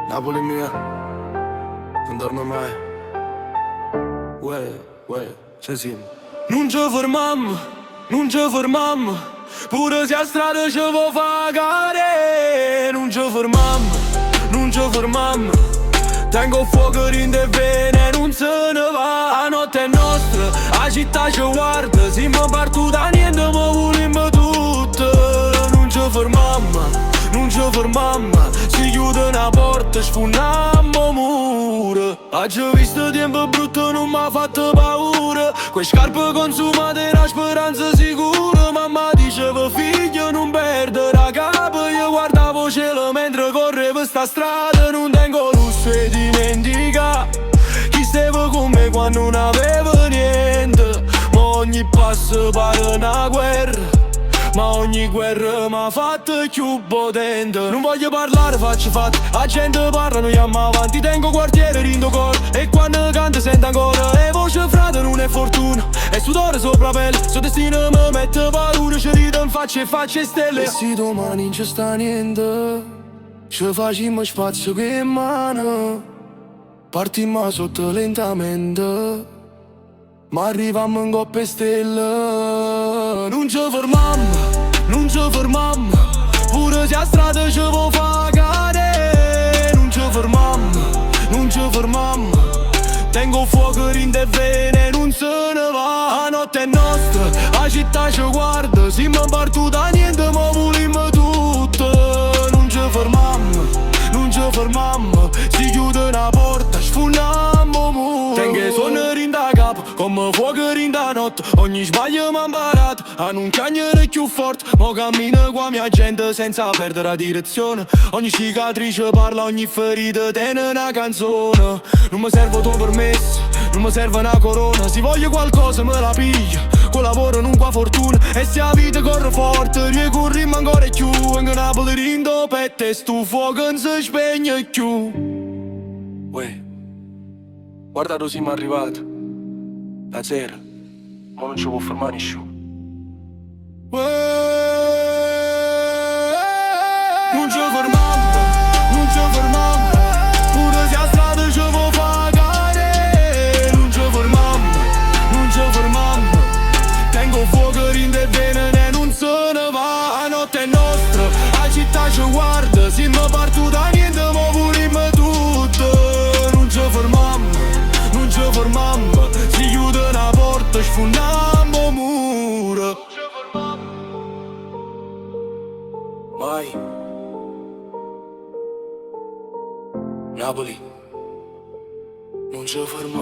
Napoli mia, non dormo mai. Uè, c'è sì. Non ci fermam, non ci fermam. Pure se a strada ci vuoi fare. Non ci fermam, non ci fermam. Tengo fuoco in de vene, non se ne va. La notte è nostra, la città ci guarda. Se mi parto da niente, mi volimmo tutto. Non ci fermam, non ci fermam. Si chiude una porta, sfondammo mura. Oggi visto tempo brutto, non mi ha fatto paura. Quelle scarpe consumate, la speranza sicura. Mamma diceva figlio non perdere capo. Io guardavo cielo mentre correvo sta strada. Non tengo lusso e dimentica chi stava con me quando non avevo niente. Ma ogni passo pare una guerra, ma ogni guerra m'ha fatto più potente. Non voglio parlare, faccio fatti. La gente parla, noi andiamo avanti. Tengo quartiere, rindo cor. E quando canto sento ancora. E voce frate non è fortuna, è sudore sopra pelle. Suo destino mi mette paura. Ci rido in faccia e faccia stelle. E se domani non ci sta niente, ci facciamo spazio che mano. Partimmo sotto lentamente, ma arrivammo in coppe stelle. Non ci fermammo, non ci fermammo. Pure se a strada ci vuoi fare. Non ci fermammo, non ci fermammo. Tengo fuoco in de vene, non se ne va. La notte è nostra, la città ci guarda. Se mi parto da niente, ma volimmo tutto. Non ci fermammo, non ci fermammo. Si chiude una porta, sfondammo mura. Tengo suonare in da capo, come fuoco in da notte. Ogni sbaglio m'ha imparato a non chiagnere più forte. Mo cammino qua mia gente senza perdere la direzione. Ogni cicatrice parla, ogni ferita tiene una canzone. Non mi serve tuo permesso, non mi serve una corona. Se voglio qualcosa me la piglio, con lavoro non qua fortuna. E se la vita corre forte, ricorriamo ancora più. Anche Napoli rindo per te, sto fuoco non si spegne più. Uè, guarda dove siamo arrivati. La sera, ma non ci può fermare nessuno. Non ci fermammo, non ci fermammo. Pure se a strada ci vuoi fare. Non ci fermammo, non ci fermammo. Tengo fuoco in de vene e non se ne va. La notte è nostra, la città ci guarda. Se mi parto da niente, ma volimmo tutto. Non ci fermammo, non ci fermammo. Si chiude una porta, sfondammo mura. Mai Napoli, non ci fermammo.